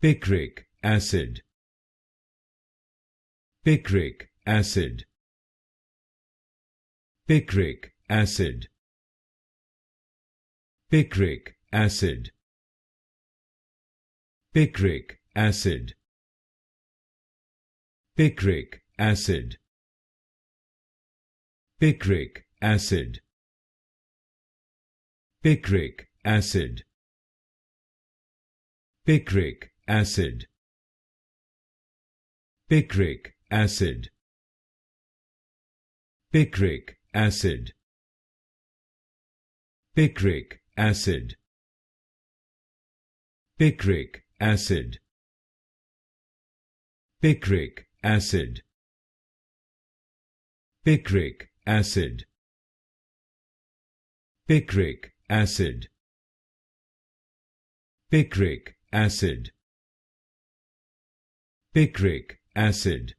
Picric acid. Picric acid. Picric acid. Picric acid. Picric acid. Picric acid. Picric acid. Picric acid. Picric acid. Picric acid. Picric acid. Picric acid. Picric acid. Picric acid. Picric acid. Picric acid. Picric acid. Picric acid.